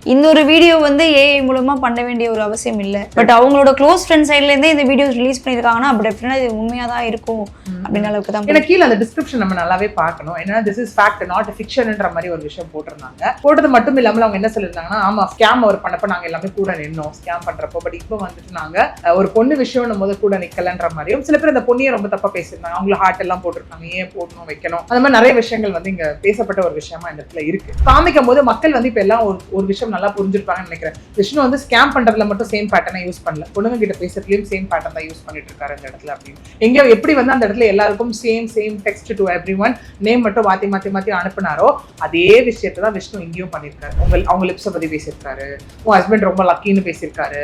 இந்த ஒரு வீடியோ வந்து ஏஐ மூலமா பண்ண வேண்டிய ஒரு அவசியம் இல்லை. பட் அவங்களோட க்ளோஸ் ஃப்ரெண்ட் சைட்ல இருந்தே இந்த வீடியோஸ் ரிலீஸ் பண்ணிருக்காங்கன்னா அப்ப டெஃபினட்டா இது உண்மையா தான் இருக்கும் அப்படின்ற அளவுக்கு தான். எனக்கு கீழே அந்த டிஸ்கிரிப்ஷன் நம்ம நல்லாவே பார்க்கணும். ஏன்னா திஸ் இஸ் ஃபேக்ட் நாட் ஃபிக்ஷன்ன்ற மாதிரி ஒரு விஷயம் போட்டிருந்தாங்க. போட்டது மட்டும் இல்லாமல் அவங்க என்ன சொல்லியிருந்தாங்கன்னா, ஆமா ஸ்கேம் அவர் பண்ணப்ப நாங்க எல்லாமே கூட நின்னோம் ஸ்கேம் பண்றப்போ. பட் இப்போ வந்துட்டு நாங்க ஒரு பொண்ணு விஷயம் போது கூட நிக்கலன்ற மாதிரியும் சில பேர் அந்த பொண்ணியை ரொம்ப தப்பா பேசியிருந்தாங்க. அவங்கள ஹார்ட் எல்லாம் போட்டிருக்காங்க, ஏன் போடணும் வைக்கணும், அந்த மாதிரி நிறைய விஷயங்கள் வந்து இங்க பேசப்பட்ட ஒரு விஷயமா இந்த இடத்துல இருக்கு. காமிக்கும் போது மக்கள் வந்து இப்ப எல்லாம் ஒரு விஷயம் நல்லா புரிஞ்சிருப்பாங்கன்னு நினைக்கிறேன். விஷ்ணு வந்து ஸ்கேம் பண்றதுல மட்டும் சேம் பேட்டர்னை யூஸ் பண்ணல, பொண்ணுங்க கிட்ட பேசுறதுலயும் சேம் பேட்டர்ன் தான் யூஸ் பண்ணிட்டு இருக்காரு இந்த இடத்துல. அப்படின்னு எங்க எப்படி வந்து அந்த இடத்துல எல்லாருக்கும் same text to everyone name மட்டும் மாத்தி அனுப்புனாரோ அதே விஷயத்தை தான் விஷ்ணு இங்கேயும் பண்ணிருக்காரு. அவங்க லிப்ஸை பத்தி பேசியிருக்காரு, உங்க ஹஸ்பண்ட் ரொம்ப லக்கின்னு பேசியிருக்காரு,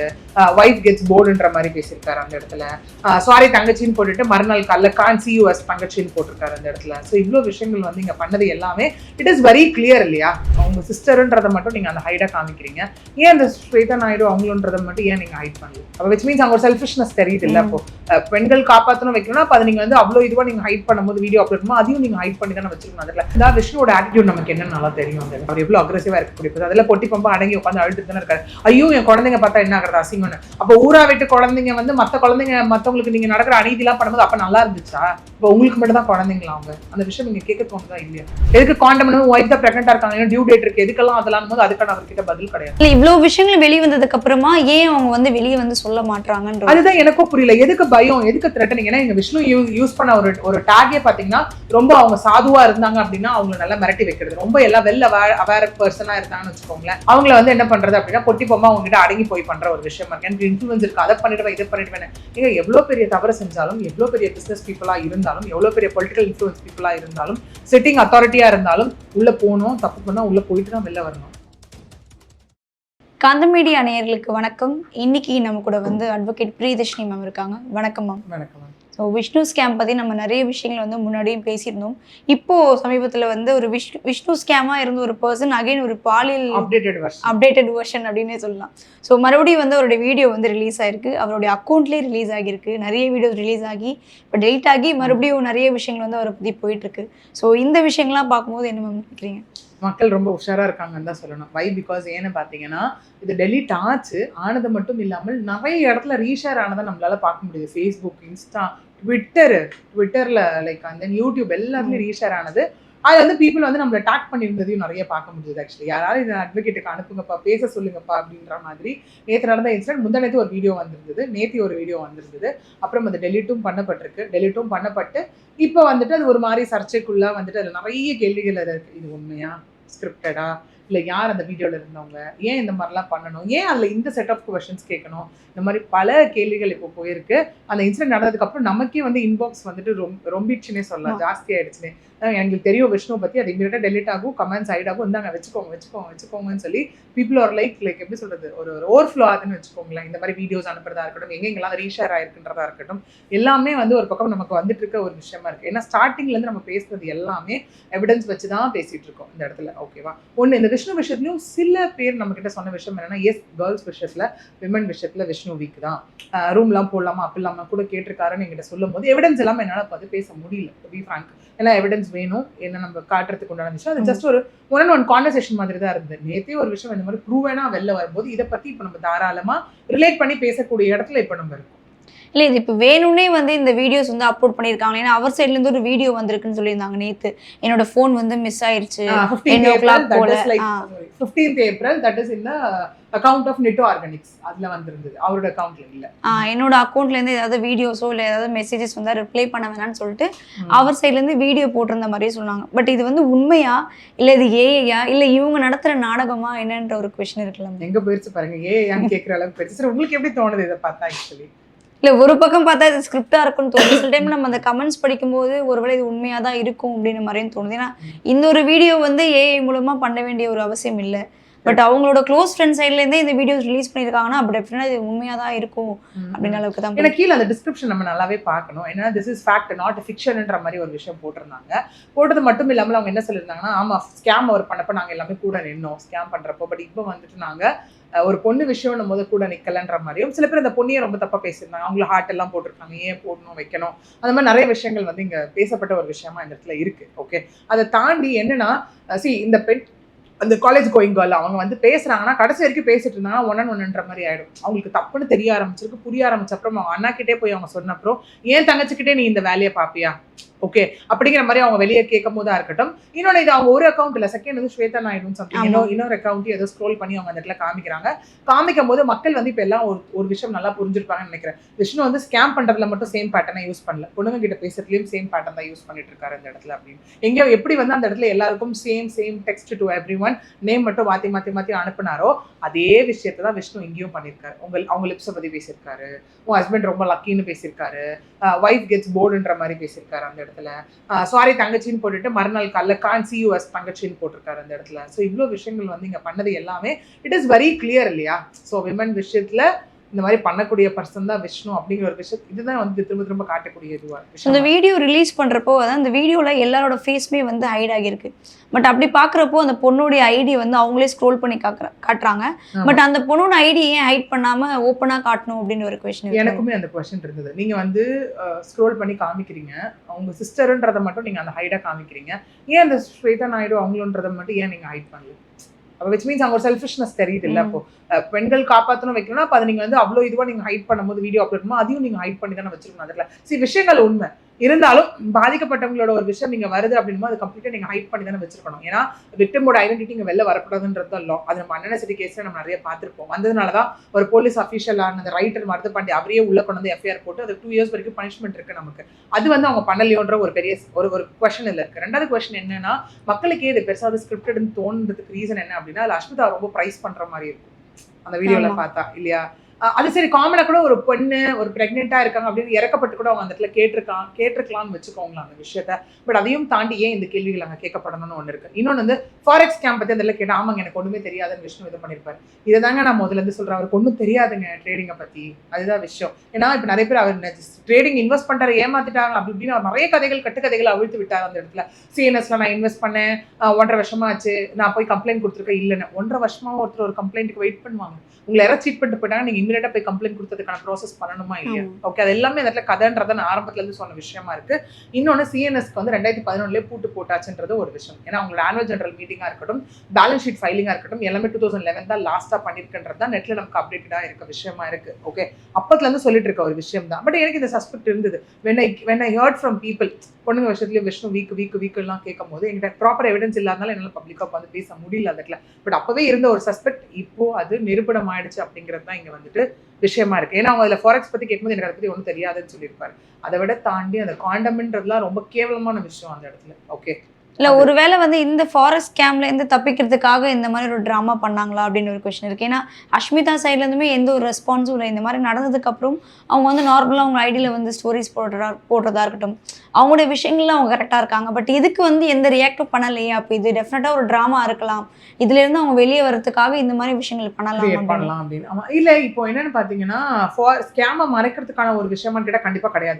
வைஃப் கெட்ஸ் போர்டுன்ற மாதிரி பேசியிருக்காரு அந்த இடத்துல. சாரி தங்கச்சின்னு போட்டுட்டு மறுநாள் காலைல கான் சி யூஎஸ் தங்கச்சின்னு போட்டிருக்காரு அந்த இடத்துல. ஸோ இவ்வளோ விஷயங்கள் வந்து இங்க பண்ணது எல்லாமே இட் இஸ் வெரி கிளியர் இல்லையா? அவங்க சிஸ்டர்ன்றதை மட்டும் நீங்க அந்த ஹைடா காமிக்கிறீங்க, ஏன் அந்த ஸ்வேதா நாயுடு அவங்களன்றதை மட்டும் ஏன் நீங்க ஹைட் பண்ணல? அப்போ விச் மீன்ஸ் அவங்க செல்ஃபிஷ்னஸ் தெரியுது இல்லை. அப்போ பெண்கள் காப்பாற்றணும் வைக்கணும்னா அப்போ அதை நீங்க வந்து அவ்வளோ இதுவா நீங்க ஹைட் பண்ணும்போது வீடியோ அப்லோட் பண்ணும்போது அதையும் நீங்க ஹைட் பண்ணி தானே வச்சிருக்கணும். அதில் இந்த விஷ்ணுவோட ஆட்டிடியூட் நமக்கு என்ன நல்லா தெரியும். அந்த அவர் எவ்வளவு அக்ரெசிவா இருக்கக்கூடிய அதில் பொட்டி பம்பா அடங்கி உட்காந்து அழுதுட்டு தானே இருக்காரு. ஐயோ என் குழந்தைங்க பார்த்தா என்ன ஆகுறது அசிங்கம்னு. அப்போ ஊரா விட்டு குழந்தைங்க வந்து மற்ற குழந்தைங்க மற்றவங்களுக்கு நீங்க நடக்கிற அநீதிலாம் பண்ணும்போது அப்ப நல்லா இருந்துச்சா? இப்போ உங்களுக்கு மட்டும் தான் குழந்தைங்களா? அவங்க அந்த விஷயம் நீங்க கேட்க தோணுதா இல்லையா? எதுக்கு காண்டம் ஒய்ஃப் தான் பிரெக்னெண்டா இருக்காங்க, டியூ டேட் இருக்கு, எதுக்கெல்லாம் அதெல்லாம் போது அதுக்கான அவர்கிட்ட பதில் கிடையாது. இவ்வளவு விஷயங்கள் வெளியே வந்ததுக்கு அப்புறமா ஏன் அவங்க வந்து வெளியே வந்து சொல்ல மாட்டாங்கன்ற அதுதான் எனக்கும் புரியல. எதுக்கு பயம், எதுக்கு த்ரெட்டனிங்? ஏன்னா எங்க விஷ்ணு யூஸ் பண்ண ஒரு டாகே பாத்தீங்கன்னா ரொம்ப அவங்க சாதுவா இருந்தாங்க அப்படின்னா அவங்களை நல்லா மிரட்டி வைக்கிறது. ரொம்ப எல்லாம் வெல் அவேர் பர்சனா இருந்தாங்கன்னு வச்சுக்கோங்களேன். அவங்கள வந்து என்ன பண்றது அப்படின்னா பொட்டி பொம்மா அவங்க கிட்ட அடங்கி போய் பண்ற ஒரு விஷயம் இருக்கு. எனக்கு இன்ஃபுளுன்ஸ் இருக்கு, அதை பண்ணிடுவேன் இதை பண்ணிடுவேன். நீங்க எவ்வளவு பெரிய தவறு செஞ்சாலும், எவ்வளவு பெரிய பிசினஸ் பீப்புளா இருந்தாலும், எவ்வளவு பெரிய பொலிட்டிக்கல் இன்ஃபுளுன்ஸ் பீப்புளா இருந்தாலும், சிட்டிங் அத்தாரிட்டியா இருந்தாலும் உள்ள போகணும், தப்பு பண்ணா உள்ள போயிட்டு தான் வெளில வரணும். காந்தம் மீடியா நேயர்களுக்கு வணக்கம். இன்னைக்கு நம்ம கூட வந்து அட்வொகேட் பிரியதர்ஷினி மேம் இருக்காங்க. வணக்கம் மேம். வணக்கம் மேம். ஸோ விஷ்ணு ஸ்கேம் பற்றி நம்ம நிறைய விஷயங்கள் வந்து முன்னாடியும் பேசியிருந்தோம். இப்போது சமீபத்தில் வந்து ஒரு விஷ்ணு ஸ்கேமாக இருந்த ஒரு பர்சன் அகைன் ஒரு பாலியல் அப்டேட்டட் வெர்ஷன் அப்படின்னே சொல்லலாம். ஸோ மறுபடியும் வந்து அவருடைய வீடியோ வந்து ரிலீஸ் ஆகிருக்கு, அவருடைய அக்கௌண்ட்லேயே ரிலீஸ் ஆகியிருக்கு, நிறைய வீடியோஸ் ரிலீஸ் ஆகி இப்போ டெலிட் ஆகி மறுபடியும் நிறைய விஷயங்கள் வந்து அவரை பற்றி போயிட்டுருக்கு. ஸோ இந்த விஷயங்கள்லாம் பார்க்கும்போது என்ன மேம் நினைக்கிறீங்க? மக்கள் ரொம்ப உஷாரா இருக்காங்கன்னு தான் சொல்லணும். வை பிகாஸ் ஏன்னு பார்த்தீங்கன்னா இது டெலிட் ஆச்சு, ஆனது மட்டும் இல்லாமல் நிறைய இடத்துல ரீஷேர் ஆனதை நம்மளால பார்க்க முடியுது. ஃபேஸ்புக், இன்ஸ்டா, ட்விட்டர்ல லைக் அந்த யூடியூப் எல்லாத்துலயும் ரீஷேர் ஆனது. அது வந்து பீப்புள் வந்து நம்மளை டாக் பண்ணியிருந்ததையும் நிறைய பார்க்க முடியுது. ஆக்சுவலி யாராவது இதை அட்வொகேட்டுக்கு அனுப்புங்கப்பா, பேச சொல்லுங்கப்பா அப்படின்ற மாதிரி. நேற்று நடந்த இன்சிடென்ட், முந்தானேத்து ஒரு வீடியோ வந்திருந்தது, நேற்று ஒரு வீடியோ வந்திருந்தது. அப்புறம் அது டெலிட்டும் பண்ணப்பட்டு இப்போ வந்துட்டு அது ஒரு மாதிரி சர்ச்சைக்குள்ளா வந்துட்டு அதில் நிறைய கேள்விகள் அது இருக்கு. இது உண்மையா, ஸ்கிரிப்டடா, இல்லை யார் அந்த வீடியோவில் இருந்தவங்க, ஏன் இந்த மாதிரிலாம் பண்ணணும், ஏன் அதில் இந்த செட் ஆஃப் கொஷின்ஸ் கேட்கணும், இந்த மாதிரி பல கேள்விகள் இப்போ போயிருக்கு. அந்த இன்சிடென்ட் நடந்ததுக்கப்புறம் நமக்கே வந்து இன்பாக்ஸ் வந்துட்டு ரொம்பிடுச்சுன்னே சொல்லலாம், ஜாஸ்தி ஆயிடுச்சுன்னே. எங்களுக்கு தெரியும் விஷ்ணுவை பற்றி, அது இமீடியட்டாக டெலிட் ஆகும், கமெண்ட்ஸ் ஆகிடாகும், இந்தாங்க வச்சுக்கோங்கன்னு சொல்லி பீப்புள் ஆர் லைக் எப்படி சொல்கிறது, ஒரு ஓவர்ஃப்ளோ ஆகுதுன்னு வச்சுக்கோங்களேன். இந்த மாதிரி வீடியோஸ் அனுப்புறதா இருக்கட்டும், எங்கெங்கெல்லாம் ரீஷேர் ஆயிருக்குன்றதா இருக்கட்டும், எல்லாமே வந்து ஒரு பக்கம் நமக்கு வந்துட்டு இருக்க ஒரு விஷயமா இருக்குது. ஏன்னா ஸ்டார்டிங்லேருந்து நம்ம பேசுறது எல்லாமே எவிடன்ஸ் வச்சு தான் பேசிகிட்டு இருக்கோம் இந்த இடத்துல. ஓகேவா? ஒன்று இந்த விஷ்ணு விஷயத்துலையும் சில பேர் நம்ம கிட்ட சொன்ன விஷயம் என்னன்னா, எஸ் கேர்ள்ஸ் விஷயத்தில், விமன் விஷயத்தில் விஷ்ணு வீக் தான், ரூம்லாம் போடலாமா அப்படிலாமா கூட கேட்டிருக்காருன்னு எங்கிட்ட சொல்லும் போது எவிடன்ஸ் எல்லாமே என்னால் பார்த்து பேச முடியல, டு பி ஃப்ராங்க். ஏன்னா எவிடன்ஸ் வேணும், என்ன நம்ம காட்டுறதுக்கு உண்டான அது ஜஸ்ட் ஒரு ஒன் கான்வர்சேஷன் மாதிரி தான் இருந்தது. நேற்றே ஒரு விஷயம் இந்த மாதிரி ப்ரூவனா வெளில வரும்போது இதை பற்றி இப்போ நம்ம தாராளமாக ரிலேட் பண்ணி பேசக்கூடிய இடத்துல இப்போ நம்ம இருக்கோம். இல்லை இது இப்போ வேணும்னே வந்து இந்த வீடியோஸ் வந்து அப்லோட் பண்ணியிருக்காங்க. ஏன்னா அவர் சைட்லேருந்து ஒரு வீடியோ வந்திருக்குன்னு சொல்லியிருந்தாங்க நேற்று. என்னோட ஃபோன் வந்து மிஸ் ஆயிடுச்சு 10 o'clock போல. 15th April, that is in the account of Nitto Organics. அதில் வந்திருந்தது, அவரோட அக்கௌண்ட்ல இல்லை. என்னோட அக்கௌண்ட்லேருந்து ஏதாவது வீடியோஸோ இல்லை ஏதாவது மெசேஜஸ் வந்து ரிப்ளை பண்ண வேணாம்னு சொல்லிட்டு அவர் சைட்லேருந்து வீடியோ போட்டிருந்த மாதிரியே சொன்னாங்க. பட் இது வந்து உண்மையா, இல்லை இது ஏஐயா, இல்லை இவங்க நடத்துகிற நாடகமா என்னன்ற ஒரு கொஸ்டின் இருக்கலாம். எங்கே போயிடுச்சு பாருங்க, ஏஐயான்னு கேட்குற அளவுக்கு போயிடுச்சு. சரி, உங்களுக்கு எப்படி தோணுது இதை பார்த்தா? ஆக்சுவலி இல்லை ஒரு பக்கம் பார்த்தா இது ஸ்கிரிப்டாக இருக்குன்னு தோணுது. சில டைம் நம்ம அந்த கமெண்ட்ஸ் படிக்கும்போது ஒருவேளை இது உண்மையாக தான் இருக்கும் அப்படின்னு மாதிரியும் தோணுது. ஏன்னா இந்த ஒரு வீடியோ வந்து ஏஐ மூலமாக பண்ண வேண்டிய ஒரு அவசியம் இல்லை. பட் அவங்களோட க்ளோஸ் ஃப்ரெண்ட் சைட்லேருந்தே இந்த வீடியோஸ் ரிலீஸ் பண்ணியிருக்காங்கன்னா அப்போ டெஃபினட்டாக இது உண்மையாக தான் இருக்கும் அப்படின்ற அளவுக்கு தான். எனக்கு கீழே அந்த டிஸ்கிரிப்ஷன் நம்ம நல்லாவே பார்க்கணும். ஏன்னா திஸ் இஸ் ஃபேக்ட் நாட் ஃபிக்ஷன்ன்ற மாதிரி ஒரு விஷயம் போட்டிருந்தாங்க. போட்டது மட்டும் இல்லாமல் அவங்க என்ன சொல்லியிருந்தாங்கன்னா, ஆமாம் ஸ்கேம் அவர் பண்ணப்போ நாங்கள் எல்லாமே கூட நின்னோம் ஸ்கேம் பண்ணுறப்போ. பட் இப்போ வந்துட்டு நாங்கள் ஒரு பொண்ணு விஷயம் போது கூட நிக்கலன்ற மாதிரியும் சில பேர் அந்த பொண்ணியை ரொம்ப தப்பா பேசியிருந்தாங்க. அவங்கள ஹார்ட் எல்லாம் போட்டிருக்காங்க, ஏன் போடணும் வைக்கணும், அந்த மாதிரி நிறைய விஷயங்கள் வந்து இங்க பேசப்பட்ட ஒரு விஷயமா இந்த இடத்துல இருக்கு. ஓகே, அதை தாண்டி என்னன்னா, இந்த அந்த காலேஜ் கோயிங் கேர்ள் அவங்க வந்து பேசுறாங்கன்னா கடைசி வரைக்கும் பேசிட்டு இருந்தாங்கன்னா ஒன்ன்ற மாதிரி ஆயிடும். அவங்களுக்கு தப்புன்னு தெரிய ஆரம்பிச்சிருக்கு, புரிய ஆரம்பிச்ச அப்புறம் அவங்க அண்ணா கிட்டே போய் அவங்க சொன்ன அப்புறம் ஏன் தங்கச்சிக்கிட்டே நீ இந்த வேலையை பாப்பியா ஓகே அப்படிங்கிற மாதிரி அவங்க வெளியே கேட்கும் போதா இருக்கட்டும். இன்னொன்று இது அவங்க ஒரு அக்கௌண்ட் இல்லை, செகண்ட் வந்து ஸ்வேதா நாயுடு சம்திங் இன்னொரு அக்கௌண்ட் ஏதோ ஸ்க்ரோல் பண்ணி அவங்க அந்த இடத்துல காமிக்கிறாங்க. காமிக்கும் போது மக்கள் வந்து இப்போ எல்லாம் ஒரு விஷயம் நல்லா புரிஞ்சிருப்பாங்கன்னு நினைக்கிறேன். விஷ்ணு வந்து ஸ்கேம் பண்றதுல மட்டும் சேம் பேட்டர்னை யூஸ் பண்ணல, பொண்ணுங்க கிட்ட பேசுறதுலயும் சேம் பேட்டர்ன் தான் யூஸ் பண்ணிட்டு இருக்காரு அந்த இடத்துல அப்படின்னு. எங்க எப்படி வந்து அந்த இடத்துல எல்லாருக்கும் same text to every one name மட்டும் மாத்தி அனுப்புனாரோ அதே விஷயத்தை தான் விஷ்ணு இங்கேயும் பண்ணியிருக்காரு. அவங்க லிப்ஸை பத்தி பேசியிருக்காரு, உங்க ஹஸ்பண்ட் ரொம்ப லக்கின்னு பேசியிருக்காரு, வைஃப் கெட்ஸ் போர்டுன்ற மாதிரி பேசியிருக்காரு அந்த இடத்துல. சாரி தங்கச்சின்னு போட்டுட்டு மறுநாள் காலைல கான் சி யூ எஸ் தங்கச்சின்னு போட்டிருக்காரு அந்த இடத்துல. ஸோ இவ்வளோ விஷயங்கள் வந்து இங்கே பண்ணது எல்லாமே இட் இஸ் வெரி கிளியர் இல்லையா? ஸோ விமன் விஷயத்துல இந்த மாதிரி பண்ணக்கூடிய பர்சன் தான் விஷ்ணு அப்படிங்கிற ஒரு விஷயம் இதுதான் வந்து திரும்ப காட்டக்கூடிய இதுவா இந்த வீடியோ ரிலீஸ் பண்றப்போ அதான் அந்த வீடியோல எல்லாரோட ஃபேஸுமே வந்து ஹைட் ஆகிருக்கு. பட் அப்படி பாக்குறப்போ அந்த பொண்ணுடைய ஐடி வந்து அவங்களே ஸ்க்ரோல் பண்ணி காட்டுறாங்க. பட் அந்த பொண்ணோட ஐடி ஏன் ஹைட் பண்ணாம ஓப்பனா காட்டணும் அப்படின்னு ஒரு கொஸ்டின் எனக்குமே அந்த கொஸ்டின் இருந்தது. நீங்க வந்து ஸ்க்ரோல் பண்ணி காமிக்கிறீங்க, அவங்க சிஸ்டர்ன்றதை மட்டும் நீங்க அந்த ஹைடா காமிக்கிறீங்க, ஏன் அந்த ஸ்வேதா நாயுடு அவங்களன்றதை மட்டும் ஏன் நீங்க ஹைட் பண்ணல? விச் மீன்ஸ் அவங்க செல்ஃபிஷ்னஸ் தெரியுது இல்ல. அப்போ பெண்கள் காப்பாற்றணும் வைக்கணும்னா அப்போ அதை நீங்க வந்து அவ்வளோ இதுவா நீங்க ஹைட் பண்ணும்போது வீடியோ அப்லோட் பண்ணும்போது அதையும் நீங்க ஹைட் பண்ணி தானே வச்சிருக்கணும். அதில் விஷயங்கள் உண்மை இருந்தாலும் பாதிக்கப்பட்டவங்களோட ஒரு விஷயம் நீங்க வருது அப்படின்னும் அது கம்ப்ளீட்டா நீங்க ஹைட் பண்ணி தானே வச்சிருக்கணும். ஏன்னா விக்டிமோட ஐடென்டிட்டி இங்க வெளில வரக்கூடாதுன்றது லா. அது நம்ம அன்னெசரி கேஸ்ல நம்ம நிறைய பார்த்துருப்போம். வந்ததுனாலதான் ஒரு போலீஸ் அஃபீஷியலான அந்த ரைட்டர் மருது பாண்டி அவரையே உள்ள கொண்டு வந்து எஃப்ஐஆர் போட்டு அது 2 years வரைக்கும் பனிஷ்மெண்ட் இருக்கு நமக்கு. அது வந்து அவங்க பண்ணலையோன்ற ஒரு பெரிய ஒரு கொஸ்டின் இல்லை இருக்கு. ரெண்டாவது கொஸ்டின் என்னன்னா, மக்களுக்கே இது பெருசாக ஸ்கிரிப்டட்னு தோணுறதுக்கு ரீசன் என்ன அப்படின்னா, அது அஸ்மிதா ரொம்ப பிரைஸ் பண்ற மாதிரி இருக்கும் அந்த வீடியோல பார்த்தா இல்லையா? அது சரி, காமனா கூட ஒரு பொண்ணு ஒரு பிரெக்னெண்டா இருக்காங்க அப்படின்னு இறக்கப்பட்டு கூட அவங்க அந்த இடத்துல கேட்டிருக்கலாம்னு வச்சுக்கோங்களா அந்த விஷயத்த. பட் அதையும் தாண்டி ஏன் இந்த கேள்விகள் அங்கே கேட்கப்படணும்னு ஒன்று இருக்கு. இன்னொன்று வந்து ஃபாரெக்ஸ் கேம்ப் பத்தி அந்த இடத்துல கேட்டா ஆமாங்க எனக்கு ஒண்ணுமே தெரியாதுன்னு விஷ்ணு இது பண்ணிருப்பாரு. இதை தாங்க நான் முதல்ல இருந்து சொல்றேன், அவருக்கு ஒன்றும் தெரியாதுங்க ட்ரேடிங்கை பத்தி. அதுதான் விஷயம். ஏன்னா இப்ப நிறைய பேர் அவர் ட்ரேடிங் இன்வெஸ்ட் பண்றாரு ஏமாத்திட்டாங்க அப்படி இப்படின்னு அவர் நிறைய கட்டுக்கதைகளை அவிழ்த்து விட்டார் அந்த இடத்துல. சிஎன்எஸ்ல நான் இன்வெஸ்ட் பண்ணேன் 1.5 வருஷமா ஆச்சு, நான் போய் கம்ப்ளைண்ட் கொடுத்துருக்கேன் இல்லைன்னு. 1.5 வருஷமா ஒருத்தர் ஒரு கம்ப்ளைண்ட்டுக்கு வெயிட் பண்ணுவாங்க. உங்களை யாராவது சீட் பண்ணிட்டு போயிட்டாங்க, நீங்க இமீடியட்டா போய் கம்ப்ளைண்ட் கொடுத்ததுக்கான ப்ராசஸ் பண்ணணுமா இல்லையா? ஓகே, அது எல்லாமே அந்த இடத்துல கதைன்றத நான் ஆரம்பத்துல இருந்து சொன்ன விஷயமா இருக்கு. இன்னொன்னு சிஎன்எஸ்க்கு வந்து 2011 பூட்டு போட்டாச்சுன்றது ஒரு விஷயம். ஏன்னா அவங்களோட ஆனுவல் ஜெனரல் மீட்டிங்கா இருக்கட்டும், பேலன்ஸ் ஷீட் ஃபைலிங்கா இருக்கட்டும், எல்லாமே 2011 தான் லாஸ்டா பண்ணிருக்குன்றது தான் நெட்ல நமக்கு அப்டேட்டடா இருக்க விஷயமா இருக்கு. ஓகே, அப்பத்துல இருந்து சொல்லிட்டு இருக்க ஒரு விஷயம் தான். பட் எனக்கு இந்த சஸ்பெக்ட் இருந்தது. when I heard from people, பொண்ணுங்க விஷயத்துலயே விஷ்ணு வீக் எல்லாம் கேட்கும் போது என்கிட்ட ப்ராப்பர் எவிடன்ஸ் இல்லாதனால என்னால பப்ளிக்கா வந்து பேச முடியல அந்த இடத்துல. பட் அப்பவே இருந்த ஒரு சஸ்பெக்ட் இப்போ அது நிரூபணம் ஆயிடுச்சு அப்படிங்கிறது தான் இங்க வந்துட்டு விஷயமா இருக்கு. ஏன்னா அவங்க அதுல ஃபாரெக்ஸ் பத்தி கேட்கும்போது எனக்கு அதை பத்தி ஒன்றும் தெரியாதுன்னு சொல்லியிருப்பாரு. அதை விட தாண்டி அந்த காண்டம்ன்றதுலாம் ரொம்ப கேவலமான விஷயம் அந்த இடத்துல. ஓகே, இல்ல ஒருவேளை வந்து இந்த ஃபாரஸ்ட் கேம்ப்ல இருந்து தப்பிக்கிறதுக்காக இந்த மாதிரி ஒரு ட்ராமா பண்ணாங்களா அப்படின்னு ஒரு கொஸ்டின் இருக்கு. ஏன்னா அஷ்மிதா சைட்ல இருந்துமே எந்த ஒரு ரெஸ்பான்ஸும் இல்லை. இந்த மாதிரி நடந்ததுக்கு அப்புறம் அவங்க வந்து நார்மலா அவங்க ஐடியில வந்து ஸ்டோரிஸ் போடுறதா இருக்கட்டும், அவங்களுடைய விஷயங்கள்லாம் அவங்க கரெக்டா இருக்காங்க. பட் இதுக்கு வந்து எந்த ரியாக்டும் பண்ணலையே. அப்போ இது டெஃபினட்டா ஒரு ட்ராமா இருக்கலாம். இதுல இருந்து அவங்க வெளியே வரதுக்காக இந்த மாதிரி விஷயங்கள் பண்ணலாம் அப்படின்னு. ஆமா, இல்ல இப்போ என்னன்னு பாத்தீங்கன்னா ஸ்கேமை மறைக்கிறதுக்கான ஒரு விஷயமா கேட்டா கண்டிப்பா கிடையாது.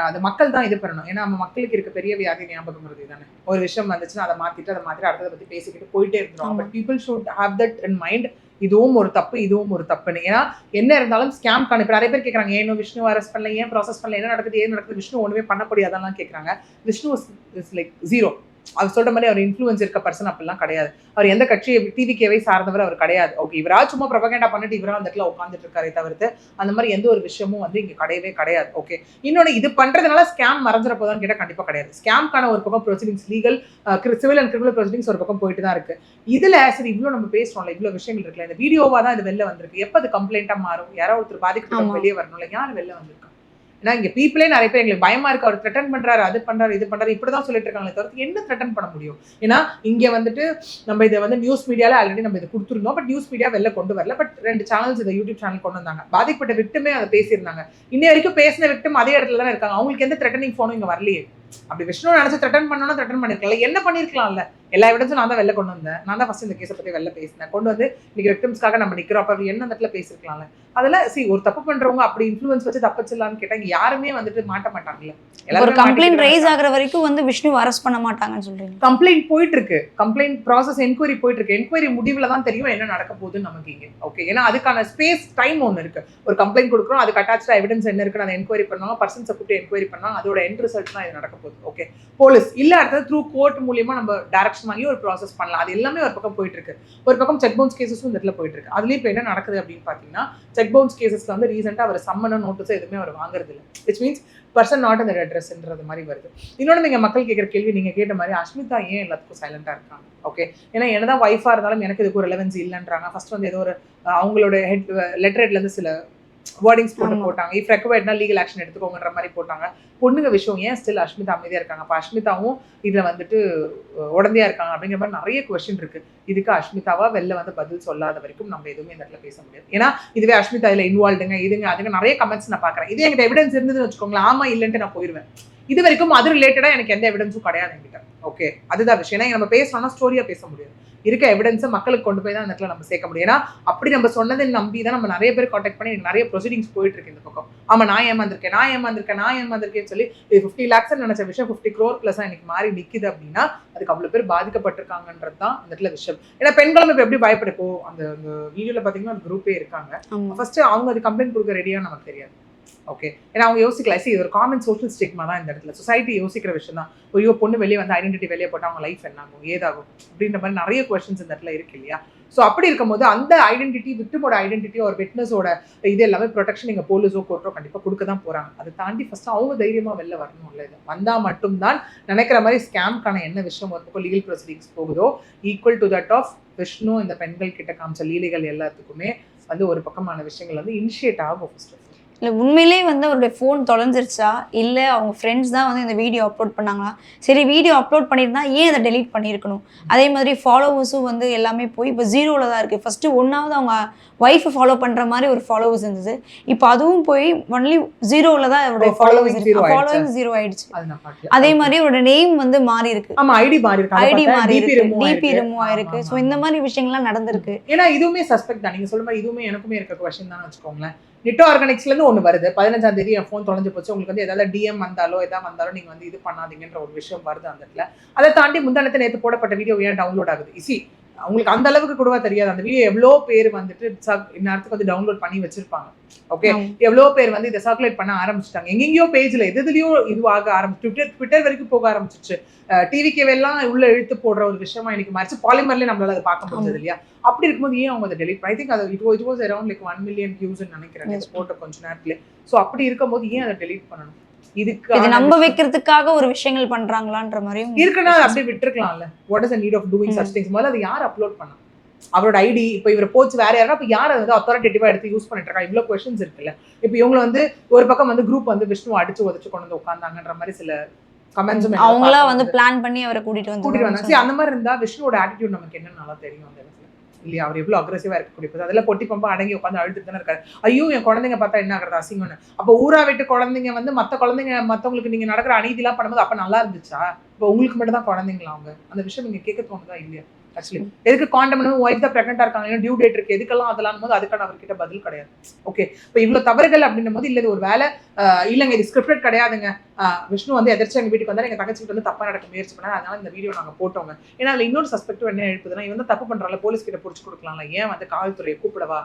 அது மக்கள் தான் இது பண்ணணும். ஏன்னா நம்ம மக்களுக்கு இருக்க பெரிய வியாதி ஞாபகம் வருது தானே. ஒரு விஷயம் வந்துச்சுன்னா அதை மாத்திட்டு அடுத்ததை பத்தி பேசிக்கிட்டு போயிட்டே இருந்தோம். But people should have that in mind, இதுவும் ஒரு தப்பு இதுவும் ஒரு தப்புன்னு. ஏன்னா என்ன இருந்தாலும் ஸ்கேம் இப்ப நிறைய பேர் கேட்கறாங்க, ஏன் விஷ்ணு அரெஸ்ட் பண்ணல, ஏன் ப்ராசஸ் பண்ணல, என்ன நடக்குது, விஷ்ணு ஒண்ணுமே பண்ண முடியாதான் கேட்கறாங்க. Vishnu is like zero. அவர் சொல்ற மாதிரி அவர் இன்ஃப்ளூயன்ஸ் இருக்க பர்சன் அப்படிலாம் கிடையாது. அவர் எந்த கட்சியை டிவிகேவை சார்ந்தவர் அவர் கிடையாது. ஓகே, இவரா சும்மா ப்ரொபகண்டா பண்ணிட்டு இவரா அந்த இடத்துல உட்காந்துட்டு இருக்காரே தவிர்த்து அந்த மாதிரி எந்த ஒரு விஷயமும் வந்து இங்க கிடையவே கிடையாது. ஓகே, இன்னொன்னு இது பண்றதுனால ஸ்கேம் மறைஞ்சிட போதான்னு கேட்டா கண்டிப்பா கிடையாது. ஸ்கேம்கான ஒரு பக்கம் proceedings, legal civil and criminal proceedings ஒரு பக்கம் போயிட்டு தான் இருக்கு. இதுல சரி இவ்வளவு நம்ம பேசுறோம்ல, இவ்வளவு விஷயங்கள் இருக்குல்ல, இந்த வீடியோவா தான் இது வெளில வந்திருக்கு. எப்ப அது கம்ப்ளைண்டா மாறும், யாராவது ஒருத்தர் பாதிக்கப்பட்ட வெளியே வரணும்ல, யார் வெளில வந்திருக்கா? ஏன்னா இங்க பீப்புளே நிறைய பேர் எங்களுக்கு பயமா இருக்கு, அவர் த்ரெட்டன் பண்றாரு, அது பண்றாரு, இது பண்றாரு, இப்படிதான் சொல்லிட்டு இருக்காங்களே தவிர்த்து என்ன த்ரெட்டன் பண்ண முடியும்? ஏன்னா இங்க வந்துட்டு நம்ம இதை வந்து நியூஸ் மீடியால ஆல்ரெடி நம்ம இதை கொடுத்துருந்தோம். பட் நியூஸ் மீடியா வெளில கொண்டு வரல. பட் 2 சேனல்ஸ் இதை யூடியூப் சேனல் கொண்டு வந்தாங்க. பாதிக்கப்பட்ட விக்டிமே அதை பேசியிருந்தாங்க. இன்னை வரைக்கும் பேசின விக்டிம் அதே இடத்துல தான் இருக்காங்க. அவங்களுக்கு எந்த த்ரெட்டனிங் போனும் இங்க வரலையே. அப்படி விஷ்ணு நினைச்சு த்ரெட்டன் பண்ணணும்னா த்ரெட்டன் பண்ணிருக்கல, என்ன பண்ணிருக்கலாம்ல? எல்லா எவிடன்ஸும் நான் தான் வெளில கொண்டு வந்தேன். நான் தான் ஃபர்ஸ்ட் இந்த கேஸை பத்தி வெளில பேசினேன். கொண்டு வந்து இன்னைக்கு விக்டிம்ஸ்க்காக நம்ம நிக்கிறோம். அப்ப என்ன இடத்துல பேசிருக்கலாம்ல? அதெல்லாம் ஒரு தப்பு பண்றவங்க அப்படி இன்ஃப்ளூயன்ஸ் வச்சு தப்பிச்சிடலான்னு கேட்டா இங்க யாருமே வந்துட்டு மாட்ட மாட்டாங்கல்ல. ஒரு கம்ப்ளைண்ட் ரைஸ் ஆகுற வரைக்கும் வந்து விஷ்ணு அரெஸ்ட் பண்ண மாட்டாங்கன்னு சொல்றீங்க? கம்ப்ளைண்ட் போயிட்டு இருக்கு, கம்ப்ளைண்ட் ப்ராசஸ் என்கொயரி போயிட்டு இருக்கு. என்கொயரி முடிவுல தான் தெரியும் என்ன நடக்க போகுதுன்னு நமக்கு இங்க. ஓகே, ஏன்னா அதுக்கான ஸ்பேஸ் டைம் ஒன்று இருக்கு. ஒரு கம்ப்ளைண்ட் கொடுக்குறோம், அதுக்கு அட்டாச்சா எவிடன்ஸ் என்ன இருக்குன்னு அதை என்கொயரி பண்ணுவாங்க, பர்சன்ஸை கூப்பிட்டு என்கொயரி பண்ணாங்க, அதோட எண்ட் ரிசல்ட் தான் இது நடக்க போகுது. ஓகே, போலீஸ் இல்ல அடுத்தது த்ரூ கோர்ட் மூலியமா நம்ம டைரக்ஷன் லட்சம் வாங்கி ஒரு ப்ராசஸ் பண்ணலாம். அது எல்லாமே ஒரு பக்கம் போயிட்டு இருக்கு. ஒரு பக்கம் செக் பவுன்ஸ் கேசஸும் இந்த இடத்துல போயிட்டு இருக்கு. அதுலயும் இப்போ என்ன நடக்குது அப்படின்னு பாத்தீங்கன்னா, செக் பவுன்ஸ் கேசஸ்ல வந்து ரீசெண்டா அவர் சம்மனோ நோட்டீஸோ எதுவுமே அவர் வாங்குறது இல்லை. விச் மீன்ஸ் பர்சன் நாட் அந்த அட்ரஸ்ன்றது மாதிரி வருது. இன்னொன்று நீங்க மக்கள் கேட்குற கேள்வி நீங்க கேட்ட மாதிரி அஷ்மிதா ஏன் எல்லாத்துக்கும் சைலண்டா இருக்காங்க? ஓகே, ஏன்னா என்னதான் ஒய்ஃபா இருந்தாலும் எனக்கு இதுக்கு ஒரு ரெலவன்ஸ் இல்லைன்றாங்க. ஃபர்ஸ்ட் வந்து ஏதோ ஒரு அவங்களோட லெட்டர் ஹெட்ல இருந்து சில வேர்டிங்ஸ் போட்டாங்க. இஃப் ரெக்வயர்ட்னா லீகல் ஆக்ஷன் எடுத்துக்கோங்கன்ற மாதிரி போட்டாங்க. பொண்ணுங்க விஷயம் ஏன் ஸ்டில் அஷ்மிதா அமைதியா இருக்காங்க? அப்ப அஷ்மிதாவும் இதுல வந்துட்டு உடந்தையா இருக்காங்க அப்படிங்கிற மாதிரி நிறைய கொஸ்டின் இருக்கு. இதுக்கு அஷ்மிதாவா வெளில வந்து பதில் சொல்லாத வரைக்கும் நம்ம எதுவுமே இந்த இடத்துல பேச முடியாது. ஏன்னா இதுவே அஷ்மிதா இதுல இன்வால்வ்டுங்க இதுங்க அதுங்க நிறைய கமெண்ட்ஸ் நான் பாக்குறேன். இது எங்கிட்ட எவிடன்ஸ் இருந்ததுன்னு வச்சுக்கோங்களேன், ஆமா இல்லைன்ட்டு நான் போயிருவேன். இது வரைக்கும் அது ரிலேட்டடா எனக்கு எந்த எவிடன்ஸும் கிடையாது என்கிட்ட. ஓகே, அதுதான் விஷயம். ஏன்னா நம்ம பேசணும்னா ஸ்டோரியா பேச முடியாது. இருக்க எவிடன்ஸை மக்களுக்கு கொண்டு போய் தான் அந்த இடத்துல நம்ம சேர்க்க முடியும். ஏன்னா அப்படி நம்ம சொன்னதை நம்பி தான் நம்ம நிறைய பேர் கான்டாக்ட் பண்ணி எனக்கு நிறைய ப்ரொசீடிங்ஸ் போயிட்டு இருக்கு இந்த பக்கம். ஆமா நான் ஏமாந்திருக்கேன்னு சொல்லி 50 lakhs நினைச்ச விஷயம் 50 crore plus எனக்கு மாறி நிக்குது அப்படின்னா அதுக்கு அவ்வளவு பேர் பாதிக்கப்பட்டிருக்காங்கன்றது தான் இந்த இடத்துல விஷயம். ஏன்னா பெண்களும் இப்ப எப்படி பயப்படப்போ அந்த வீடியோல பாத்தீங்கன்னா ஒரு குரூப்பே இருக்காங்க. ஃபர்ஸ்ட் அவங்க அது கம்ப்ளைண்ட் கொடுக்க ரெடியா நமக்கு தெரியாது. ஓகே, ஏன்னா அவங்க யோசிக்கல. இது ஒரு காமன் சோஷியல் ஸ்டிக்மா தான் இந்த இடத்துல. சொசைட்டி யோசிக்கிற விஷயம் தான். ஐயோ பொண்ணு வெளியே வந்து ஐடென்டிட்டி வெளியே போட்டால் அவங்க லைஃப் என்ன ஆகும் ஏதாகும் அப்படின்ற மாதிரி நிறைய கொஸ்டின்ஸ் இந்த இடத்துல இருக்கு இல்லையா? ஸோ அப்படி இருக்கும்போது அந்த ஐடென்டிட்டி விக்டிமோட ஐடென்டிட்டி ஒரு விட்னஸோட இது எல்லாமே ப்ரொடெக்ஷன் நீங்கள் போலீஸோ கோர்ட்டோ கண்டிப்பாக கொடுக்க தான் போகிறாங்க. அதை தாண்டி ஃபர்ஸ்ட் அவங்க தைரியமாக வெளில வரணும். இல்லை இது வந்தால் மட்டும்தான் நினைக்கிற மாதிரி ஸ்கேம்க்கான என்ன விஷயம் ஒரு பக்கம் லீகல் ப்ரொசீடிங்ஸ் போகுதோ equal to that of Vishnu இந்த பெண்கள் கிட்ட காமிச்ச லீலைகள் எல்லாத்துக்குமே வந்து ஒரு பக்கமான விஷயங்கள் வந்து இனிஷியேட் ஆகும். ஃபர்ஸ்ட் இல்லை உண்மையிலே வந்து அவருடைய ஃபோன் தொலைஞ்சிருச்சா இல்லை அவங்க ஃப்ரெண்ட்ஸ் தான் வந்து இந்த வீடியோ அப்லோட் பண்ணாங்களா? சரி வீடியோ அப்லோட் பண்ணியிருந்தா ஏன் அதை டெலீட் பண்ணியிருக்கணும்? அதே மாதிரி ஃபாலோவர்ஸும் வந்து எல்லாமே போய் இப்போ 0ல் தான் இருக்குது. ஃபஸ்ட்டு ஒன்றாவது அவங்க ஒய்ஃபை ஃபாலோ பண்ணுற மாதிரி ஒரு ஃபாலோவர்ஸ் இருந்தது. இப்போ அதுவும் போய் ஒன்லி 0ல் தான் அவருடைய ஃபாலோவர்ஸ் இருக்கு. ஃபாலோவிங் 0 ஆயிடுச்சு. அதே மாதிரி அவரோட நேம் வந்து மாறி இருக்கு. ஐடி மாறி இருக்கு, டிபி ரிமூவ் ஆயிருக்கு. ஸோ இந்த மாதிரி விஷயங்கள்லாம் நடந்திருக்கு. ஏன்னா இதுவுமே சஸ்பெக்ட் தான். நீங்க சொல்ற மாதிரி இதுவுமே எனக்குமே இருக்க கொஸ்டின் தான் வச்சுக்கோங்களேன். நிட்டோ ஆர்கானிக்ஸ்ல இருந்து ஒண்ணு வருது. 15ஆம் தேதி என் ஃபோன் தொலைஞ்சு போச்சு. உங்களுக்கு வந்து ஏதாவது டிஎம் வந்தாலோ ஏதாவது வந்தாலும் நீங்க வந்து இது பண்ணாதீங்கன்ற ஒரு விஷயம் வருது அந்த இடத்துல. அதை தாண்டி முந்தானத்தை நேற்று போடப்பட்ட வீடியோ ஏன் டவுன்லோட் ஆகுது? அவங்களுக்கு அந்த அளவுக்கு கூடவா தெரியாது அந்த வீடியோ எவ்வளோ பேர் வந்துட்டு இந்நேரத்துக்கு வந்து டவுன்லோட் பண்ணி வச்சிருப்பாங்க. ஓகே, எவ்வளோ பேர் வந்து இதை சர்க்குலேட் பண்ண ஆரம்பிச்சிட்டாங்க. எங்கெங்கயோ பேஜ்ல எதுலயோ இதுவாக ஆரம்பிச்சு ட்விட்டர் வரைக்கும் போக ஆரம்பிச்சிருச்சு. டிவிக்கெல்லாம் உள்ள இழுத்து போடுற ஒரு விஷயமா இன்னைக்கு மாறிச்சு. பாலிமர்லேயே நம்மளால அதை பார்க்க முடிஞ்சது இல்லையா? அப்படி இருக்கும்போது ஏன் அவங்க அதை டெலிட் பண்ணி? ஐ திங்க் அது it was around like 1 million views நினைக்கிறேன் போட்ட கொஞ்ச நேரத்துல. ஸோ அப்படி இருக்கும்போது ஏன் அதை டெலிட் பண்ணணும்? இதுக்கு நம்ப வைக்கிறதுக்காக ஒரு விஷயங்கள் பண்றாங்களான்ற மாதிரியும் இருக்குன்னா அப்படியே விட்டுருக்கலாம்ல. What is the need of doing such things? முதல்ல அதை யார் அப்லோட் பண்ணா? அவரோட ஐடி இப்போ இவர் போச்சு வேற யாரா? இப்போ யார் வந்து அத்தாரிட்டேட்டிவா எடுத்து யூஸ் பண்ணிட்டு இருக்கா? இவ்வளவு கொஸ்டின்ஸ் இருக்குல்ல. இப்போ இவங்க வந்து ஒரு பக்கம் வந்து குரூப் வந்து விஷ்ணு அடிச்சு உதச்சு கொண்டு வந்து உட்கார்ந்தாங்கன்ற மாதிரி சில கமெண்ட்ஸும் அவங்களா வந்து பிளான் பண்ணி அவரை கூட்டிட்டு வந்தாங்க. அந்த மாதிரி இருந்தா விஷ்ணுவோட ஆட்டிடியூட் நமக்கு என்னன்னு நல்லா தெரியும் அந்த இடத்துல இல்லையா? அவர் எவ்வளவு அக்ரெசிவா இருக்கக்கூடிய அதெல்லாம் பொட்டி பம்பா அடங்கி உட்காந்து அழுதுட்டு தானே இருக்காரு. ஐயோ என் குழந்தைங்க பார்த்தா என்ன ஆகுறது அசிங்கம்னு. அப்போ ஊரா விட்டு குழந்தைங்க வந்து மற்ற குழந்தைங்க மற்றவங்களுக்கு நீங்க நடக்கிற அநீதிலாம் பண்ணும்போது அப்ப நல்லா இருந்துச்சா? இப்போ உங்களுக்கு மட்டும் தான் குழந்தைங்களா? அவங்க அந்த விஷயம் நீங்க கேட்க தோணுதா இல்லையா? ஆக்சுவலி எதுக்கு காண்டம் ஒய்ஃப் தான் பிரெக்னெண்டா இருக்காங்க, டியூ டேட் இருக்கு, எதுக்கெல்லாம் அதெல்லாம் போது அதுக்கான அவர்கிட்ட பதில் கிடையாது. ஓகே, இப்போ இவ்வளவு தவறுகள் அப்படின்னும் போது இல்ல ஒரு வேலை இல்லைங்க இது ஸ்கிரிப்டட் கிடையாதுங்க. விஷ்ணு வந்து எதிர்த்து எங்க வீட்டுக்கு வந்தா எங்க தங்கச்சிக்கு வந்து தப்பா நடக்க முயற்சி பண்ணாரு, அதனால இந்த வீடியோ நாங்க போட்டோங்க. ஏன்னா அதுல இன்னொரு சஸ்பெக்டும் என்ன எழுப்புதுன்னா இவன் வந்து தப்பு பண்றாங்க, போலீஸ் கிட்ட புடிச்சு கொடுக்கலாம்ல, ஏன் வந்து காவல்துறையை கூப்பிடவா,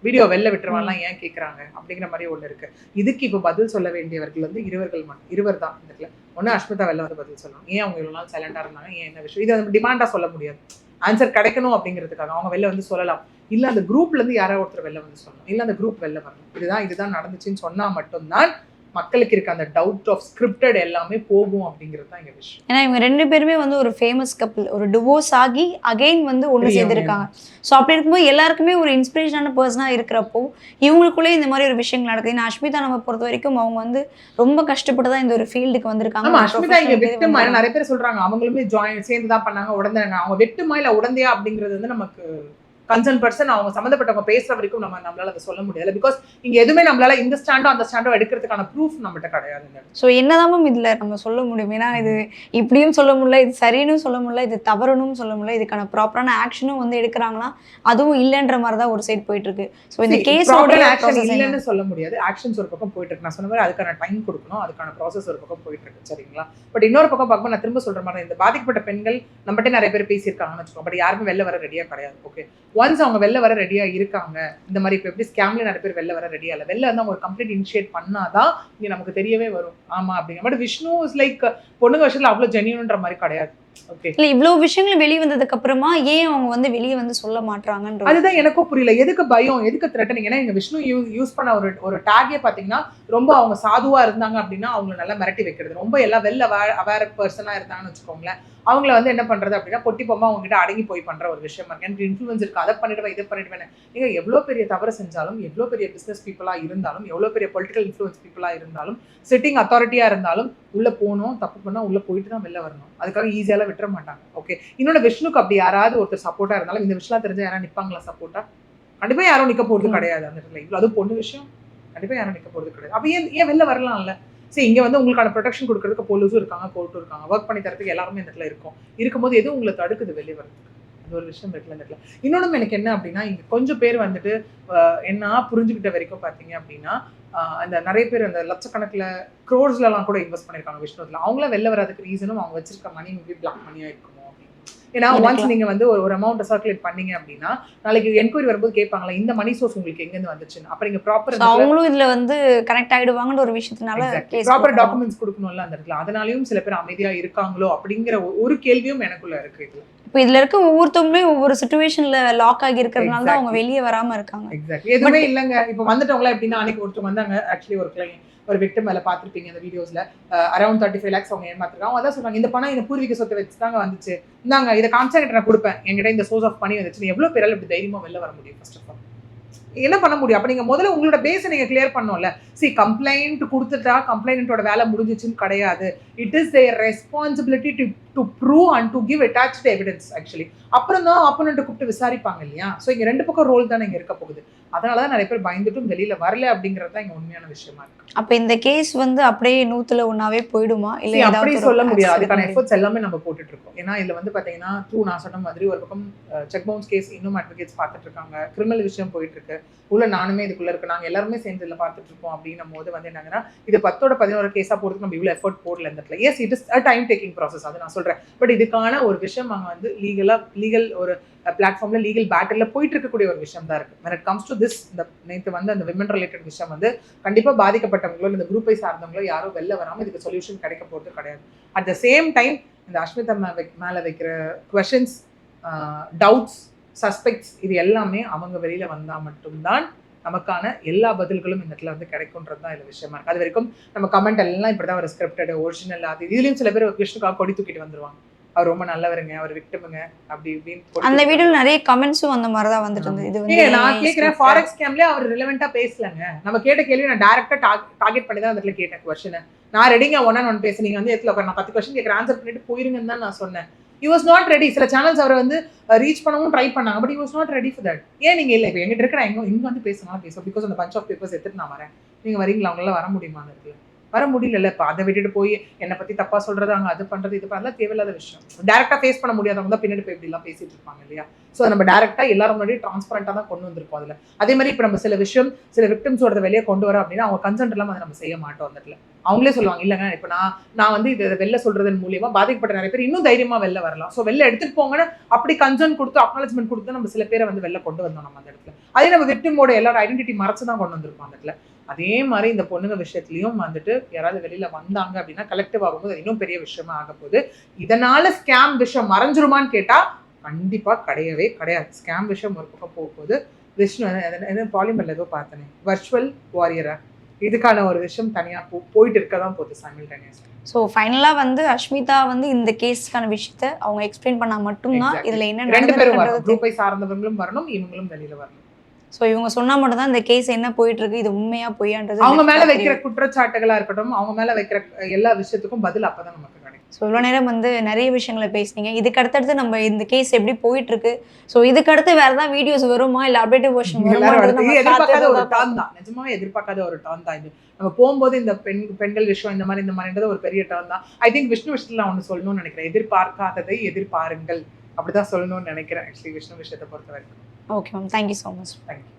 வீடியோ வெளில விட்டுருவான்லாம் ஏன் கேட்குறாங்க அப்படிங்கிற மாதிரி ஒன்று இருக்கு. இதுக்கு இப்போ பதில் சொல்ல வேண்டியவர்கள் வந்து இருவர் தான் இந்த இடத்துல. ஒன்று அஷ்மிதா வெளில வந்து பதில் சொல்லணும். ஏன் அவங்க இவ்வளோ நாள் சைலண்டா இருந்தாங்க, ஏன் என்ன விஷயம், இதை வந்து டிமாண்டா சொல்ல முடியாது. ஆன்சர் கிடைக்கணும் அப்படிங்கிறதுக்காக அவங்க வெளில வந்து சொல்லலாம். இல்ல அந்த குரூப்ல இருந்து யாராவது ஒருத்தர் வெளில வந்து சொல்லணும், இல்ல அந்த குரூப் வெளில வரணும், இதுதான் நடந்துச்சுன்னு சொன்னா மட்டும்தான் மக்களுக்கு இருக்க அந்த டவுட் ஆஃப் ஸ்கிரிப்டட் எல்லாமே போகும் அப்படிங்கிறது தான் எங்க விஷயம். ஏன்னா இவங்க 2 பேருமே வந்து ஒரு ஃபேமஸ் கப்பிள், ஒரு டிவோர்ஸ் ஆகி அகைன் வந்து ஒன்று சேர்ந்துருக்காங்க. ஸோ அப்படி இருக்கும்போது எல்லாருக்குமே ஒரு இன்ஸ்பிரேஷனான பர்சனாக இருக்கிறப்போ இவங்களுக்குள்ளே இந்த மாதிரி ஒரு விஷயங்கள் நடக்குது. ஏன்னா அஷ்மிதா நம்ம பொறுத்த வரைக்கும் அவங்க வந்து ரொம்ப கஷ்டப்பட்டு தான் இந்த ஒரு ஃபீல்டுக்கு வந்திருக்காங்க. அஷ்மிதா இங்க வெட்டுமா நிறைய பேர் சொல்றாங்க, அவங்களுமே சேர்ந்து தான் பண்ணாங்க, உடந்தாங்க. அவங்க வெட்டுமா இல்ல உடந்தையா அப்படிங்கிறது வந்து நமக்கு கன்சர்ன் பர்சன் அவங்க சம்மந்தப்பட்டவங்க பேசுற வரைக்கும் நம்மளால அதை சொல்ல முடியாது. பிகாஸ் இங்க எதுவுமே நம்மளால இந்த ஸ்டாண்டோ அந்த ஸ்டாண்டோ எடுக்கிறதுக்கான ப்ரூஃப் நம்மகிட்ட கிடையாது. ஸோ என்னதான் இதுல நம்ம சொல்ல முடியும்? ஏன்னா இது இப்படியும் சொல்ல முடியல, இது சரின்னு சொல்ல முடியல, இது தவறுன்னு சொல்ல முடியல, இதுக்கான ப்ராப்பரான ஆக்ஷனும் வந்து எடுக்கிறாங்களா அதுவும் இல்லைன்ற மாதிரி தான் ஒரு சைட் போயிட்டு இருக்கு. ஸோ இந்த கேஸ் இல்லைன்னு சொல்ல முடியாது, ஆக்ஷன்ஸ் ஒரு பக்கம் போயிட்டு இருக்கு. நான் சொன்ன மாதிரி அதுக்கான டைம் கொடுக்கணும், அதுக்கான ப்ராசஸ் ஒரு பக்கம் போயிட்டு இருக்கு. சரிங்களா? பட் இன்னொரு பக்கம் பார்க்கும்போது நான் திரும்ப சொல்ற மாதிரி இந்த பாதிக்கப்பட்ட பெண்கள் நம்மகிட்ட நிறைய பேர் பேசியிருக்காங்கன்னு வச்சுக்கோங்க. பட் யாருமே வெளில வர ரெடியா கிடையாது. ஓகே, ஒன்ஸ் அவங்க வெளில வர ரெடியா இருக்காங்க, இந்த மாதிரி இப்போ எப்படி ஸ்கேம்ல நிறைய பேர் வெளில வர ரெடியா இல்லை, வெளில வந்து அவங்க ஒரு கம்ப்ளீட் இனிஷியேட் பண்ணாதான் இங்க நமக்கு தெரியவே வரும் ஆமா அப்படிங்கிற. பட் விஷ்ணு இஸ் லைக் பொண்ணுங்க விஷயத்துல அவ்வளவு ஜென்யூன்ற மாதிரி கிடையாது. ஓகே, இல்ல இவ்வளவு விஷயங்கள் வெளிய வந்ததுக்கு அப்புறமா ஏன் அவங்க வந்து வெளிய வந்து சொல்ல மாட்றாங்கன்ற அதுதான் எனக்கும் புரியல. எதுக்கு பயம், எதுக்கு த்ரெட்டனிங்? ஏன்னா எங்க விஷ்ணு யூஸ் பண்ண ஒரு டாகே பாத்தீங்கன்னா ரொம்ப அவங்க சாதுவா இருந்தாங்க அப்படின்னா அவங்களை நல்லா மிரட்டி வைக்கிறது. ரொம்ப எல்லாம் வெல் அவேர் பர்சனா இருந்தாங்கன்னு வச்சுக்கோங்களேன், அவங்கள வந்து என்ன பண்றது அப்படின்னா பொட்டி பொம்மா அவங்க கிட்ட அடங்கி போய் பண்ற ஒரு விஷயம் இருக்கு. எனக்கு இன்ஃபுளுன்ஸ் இருக்கு, அதை பண்ணிடுவேன் இதை பண்ணிடுவேன். நீங்க எவ்வளவு பெரிய தவறு செஞ்சாலும், எவ்வளவு பெரிய பிசினஸ் பீப்புளா இருந்தாலும், எவ்வளவு பெரிய பொலிட்டிக்கல் இன்ஃபுளுன்ஸ் பீப்புளா இருந்தாலும், சிட்டிங் அத்தாரிட்டியா இருந்தாலும் உள்ள போகணும், தப்பு பண்ணா உள்ள போயிட்டு தான் வெளில வரணும். அதுக்காக ஈஸியால விட்டுற மாட்டாங்க. ஓகே, இன்னொன்னு விஷ்ணுக்கு அப்படி யாராவது ஒருத்தர் சப்போர்ட்டா இருந்தாலும் இந்த விஷயம் தெரிஞ்சா யாராவது நிப்பாங்களா சப்போர்ட்டா? கண்டிப்பா யாரும் நிக்க போறது கிடையாது அந்த இடத்துல. அது பொண்ணு விஷயம், கண்டிப்பா யாரும் நிக்க போறது கிடையாது. அப்ப ஏன் வெளில வரலாம்ல? சரி, இங்க வந்து உங்களுக்கான ப்ரொடெக்ஷன் கொடுக்கறதுக்கு போலீஸும் இருக்காங்க, கோர்ட்டும் இருக்காங்க, ஒர்க் பண்ணி தரத்துக்கு எல்லாருமே இந்த இடத்துல இருக்கும்போது எதுவும் உங்களை தடுக்குது வெளியே வரதுக்கு? அது ஒரு விஷயம் இருக்குல்ல இந்த இடத்துல. இன்னொன்னு எனக்கு என்ன அப்படின்னா, இங்க கொஞ்சம் பேர் வந்துட்டு என்ன புரிஞ்சுக்கிட்ட வரைக்கும் பாத்தீங்க அப்படின்னா, அந்த நிறைய பேர் அந்த லட்சக்கணக்கில் க்ரோர்ஸ்ல எல்லாம் கூட இன்வெஸ்ட் பண்ணிருக்காங்க விஷ்ணுல. அவங்களாம் வெளில வர்றதுக்கு ரீசனும் அவங்க வச்சிருக்க மணி மேபி பிளாக் மணியா இருக்குமோ அப்படின்னு. ஏன்னா ஒன்ஸ் நீங்க வந்து ஒரு அமௌண்ட் சர்க்குலேட் பண்ணீங்க அப்படின்னா நாளைக்கு என்கொயரி வரும்போது கேட்பாங்களா இந்த மணி சோர்ஸ் உங்களுக்கு எங்க இருந்து வந்துச்சுன்னு. அப்ப நீங்க ப்ராப்பர் அவங்களும் இதுல வந்து கனெக்ட் ஆயிடுவாங்கன்ற ஒரு விஷயத்தினால ப்ராப்பர் டாக்குமெண்ட்ஸ் கொடுக்கணும்ல அந்த இடத்துல. அதனாலயும் சில பேர் அமைதியா இருக்காங்களோ அப்படிங்கிற ஒரு கேள்வியும் எனக்குள்ள இருக்கு இதுல. இப்போ இதுல இருக்க ஒவ்வொருத்தவங்களுமே ஒவ்வொரு சிச்சுவேஷன்ல லாக் ஆகி இருக்கிறதுனால தான் அவங்க வெளியே வராம இருக்காங்க. எக்ஸாக்ட்லி, எதுவுமே இல்லங்க. இப்போ வந்துட்டவங்களா எப்படின்னா அன்னைக்கு ஒருத்தர் வந்தாங்க, ஆக்சுவலி ஒரு கிளைண்ட், ஒரு விக்டிம் மேல பாத்திருப்பீங்க அந்த வீடியோஸ்ல, அரௌண்ட் 35 lakhs அவங்க ஏமாத்துறாங்க. அவங்க அதான் சொல்றாங்க, இந்த பணம் இந்த பூர்வீக சொத்தை வச்சு தாங்க வந்துச்சு, இந்தாங்க இதை காமிச்சா நான் கொடுப்பேன், என்கிட்ட இந்த சோர்ஸ் ஆஃப் மணி வந்துச்சு. எவ்வளவு பேரால இப்படி தைரியமா வெளில வர முடியும்? ஃபர்ஸ்ட் ஆஃப் ஆல் என்ன பண்ண முடியும்? அப்ப நீங்க முதல்ல உங்களோட பேஸை நீங்க கிளியர் பண்ணோம்ல. கம்ப்ளைண்ட் கொடுத்துட்டா கம்ப்ளைண்டோட வேலை முடிஞ்சிச்சுன்னு கிடையாது. It is there responsibility to prove and to give attached evidence actually. அப்புறம் தான் ஆப்போனன்ட் கூப்பிட்டு விசாரிப்பாங்க இல்லையா? ஸோ இங்க ரெண்டு பக்கம் ரோல் தானே இங்க இருக்க போகுது. அதனாலதான் நிறைய பேர் பயந்துட்டும் வெளியில வரல அப்படிங்கிறது தான் இங்க உண்மையான விஷயமா இருக்கு. அப்ப இந்த கேஸ் வந்து அப்படியே 100ல 1 போயிடுமா? இல்ல அப்படி சொல்ல முடியாது. அதுக்கான எஃபர்ட்ஸ் எல்லாமே நம்ம போட்டுட்டு இருக்கோம். ஏன்னா இதுல வந்து பாத்தீங்கன்னா நான் சொன்ன மாதிரி ஒரு பக்கம் செக் பவுன்ஸ் கேஸ் இன்னும் அட்வொகேட்ஸ் பார்த்துட்டு இருக்காங்க, கிரிமினல் விஷயம் போயிட்டு இருக்கு, உள்ள நானுமே இதுக்குள்ள இருக்கு, நாங்க எல்லாருமே சேர்ந்து இதுல பார்த்துட்டு இருக்கோம். அப்படின்னும் போது வந்து என்னங்கன்னா இது 10ஓட 11 கேஸா போறதுக்கு நம்ம இவ்வளவு எஃபர்ட் போடல இந்த இடத்துல. Yes, it is a time taking process, அது நான் சொல்றேன். பட் இதுக்கான ஒரு விஷயம் அங்க வந்து லீகல் ஒரு பிளாட்ஃபார்ம்ல லீகல் பேட்டில் போயிட்டு இருக்கக்கூடிய ஒரு விஷயம் தான் இருக்கு. when it comes to this, இந்த நேற்று வந்து அந்த விமன் ரிலேட்டட் விஷயம் வந்து கண்டிப்பா பாதிக்கப்பட்டவங்களோ இந்த குரூப்பை சார்ந்தவங்களோ யாரும் வெளில வராம இதுக்கு சொல்யூஷன் கிடைக்க போறது கிடையாது. அட் த சேம் டைம் இந்த அஷ்மிதா மேல வைக்கிற குவெஷன்ஸ், டவுட்ஸ், சஸ்பெக்ட்ஸ், இது எல்லாமே அவங்க வெளியில வந்தா மட்டும்தான் நமக்கான எல்லா பதில்களும் இந்த இடத்துல வந்து கிடைக்கும்ன்றது தான் இதுல விஷயமா இருக்கு. அது வரைக்கும் நம்ம கமெண்ட் எல்லாம் இப்படிதான் ஒரு ஸ்கிரிப்டட் ஒரிஜினல் அது இதுலயும் சில பேர் கிருஷ்ணுக்காக கொடி தூக்கிட்டு வந்துருவாங்க, அவர் ரொம்ப நல்லவருங்க, அவர் விக்டிமுங்க அப்படி இப்படின்னு. அந்த வீடியோல நிறைய கமெண்ட்ஸும் அந்த மாதிரி தான் வந்துட்டு இருந்தது. இது வந்து நான் கேட்கிறேன், ஃபாரெக்ஸ் ஸ்கேம்லயே அவர் ரிலவெண்டா பேசலங்க. நம்ம கேட்ட கேள்வி நான் டைரக்டா டார்கெட் பண்ணி தான் அதுல கேட்டேன் கொஸ்டின். நான் ரெடிங்க 1-on-1 பேச, நீங்க வந்து எத்துல நான் 10 கொஸ்டின் கேட்கறேன், ஆன்சர் பண்ணிட்டு போயிருங்கன்னு தான் நான் சொன்னேன். he was not ready. சில சேனல்ஸ் அவரை வந்து ரீச் பண்ணவும் ட்ரை பண்ணாங்க, but he was not ready for that. ஏன் நீங்க இல்லை இப்போ எங்கிட்ட இருக்கிற இங்க வந்து பேசணும் பிகாஸ் அந்த பஞ்ச் ஆஃப் பேப்பர்ஸ் எடுத்துட்டு நான் வரேன், நீங்க வரீங்களா? அவங்களால வர முடியுமா? அந்த இடத்துல வர முடியல. இப்போ அதை விட்டுட்டு போய் என்னை பத்தி தப்பா சொல்றது, அங்க அது பண்றது இது பண்ணலாம் தேவையில்லாத விஷயம். டேரக்டா ஃபேஸ் பண்ண முடியாதவங்க தான் பின்னாடி போய் இப்படி எல்லாம் பேசிட்டு இருப்பாங்க இல்லையா? ஸோ நம்ம டேரக்டா எல்லாரும் முன்னாடி டிரான்ஸ்பரண்டா தான் கொண்டு வந்திருக்கோம் அதுல. அதே மாதிரி இப்போ நம்ம சில விக்டிம்ஸோட வெளியே கொண்டு வர அப்படின்னா அவங்க கன்சென்ட் இல்லாம அதை நம்ம செய்ய மாட்டோம். அந்த இடத்துல அவங்களே சொல்லுவாங்க, இல்லைங்க இப்போ நான் வந்து இதை வெளில சொல்றதன் மூலியமா பாதிக்கப்பட்ட நிறைய பேர் இன்னும் தைரியமா வெளில வரலாம், ஸோ வெளில எடுத்துட்டு போங்கன்னு அப்படி கன்சர்ன் கொடுத்து அக்னாலஜ்மெண்ட் கொடுத்து நம்ம சில பேரை வந்து வெளில கொண்டு வந்தோம் நம்ம அந்த இடத்துல. அதே நம்ம விக்டிமோட எல்லாரோட ஐடென்டிட்டி மறைச்சு தான் கொண்டு வந்திருப்போம் அந்த இடத்துல. அதே மாதிரி இந்த பொண்ணுங்க விஷயத்துலயும் வந்துட்டு யாராவது வெளியில வந்தாங்க அப்படின்னா கலெக்டிவ் ஆகும்போது இன்னும் பெரிய விஷயமா ஆக போகுது. இதனால ஸ்கேம் விஷயம் மறைஞ்சிருமான்னு கேட்டா கண்டிப்பா கிடையவே கிடையாது. ஸ்கேம் விஷயம் ஒரு பக்கம் போகும்போது விஷ்ணு பாலிமர்ல ஏதோ பார்த்தனே வர்ச்சுவல் வாரியரா, இதுக்கான ஒரு விஷயம் தனியா போயிட்டு இருக்கதான் போகுது சைமல்டேனியஸா. ஸோ ஃபைனலாக வந்து அஷ்மிதா வந்து இந்த கேஸ்க்கான விஷயத்த அவங்க எக்ஸ்பிளைன் பண்ணா மட்டும்தான் இதுல என்ன ரெண்டு பேரும் வரணும், குரூப்பை சார்ந்தவங்களும் வரணும், இவங்களும் வெளியில வரணும். ஸோ இவங்க சொன்னா மட்டும் தான் இந்த கேஸ் என்ன போயிட்டு இருக்கு, இது உண்மையா பொய்யான்றது, அவங்க மேல வைக்கிற குற்றச்சாட்டுகளா இருக்கட்டும், அவங்க மேல வைக்கிற எல்லா விஷயத்துக்கும் பதில் அப்பதான் நமக்கு கிடைக்கும். ஸோ இவ்வளோ நேரம் வந்து நிறைய விஷயங்களை பேசுனீங்க. இதுக்கு அடுத்தடுத்து நம்ம இந்த கேஸ் எப்படி போயிட்டு இருக்கு, ஸோ இதுக்கு அடுத்து வேற ஏதாவது வீடியோஸ் வருமா இல்ல அப்டேட்டிவ் வெர்ஷன் வருமா? எதிர்பார்க்காத ஒரு டர்ன் தான், நிஜமாவே எதிர்பார்க்காத ஒரு டர்ன் தான் இது. நம்ம போகும்போது இந்த பெண்கள் விஷயம் இந்த மாதிரின்றது ஒரு பெரிய டர்ன் தான். ஐ திங்க் விஷ்ணு விஷயத்துல நான் ஒன்று சொல்லணும்னு நினைக்கிறேன், எதிர்பார்க்காததை எதிர்பாருங்கள் அப்படிதான் சொல்லணும்னு நினைக்கிறேன் ஆக்சுவலி விஷ்ணு விஷயத்தை பொறுத்த வரைக்கும். Okay ma'am, thank you so much. Thank you.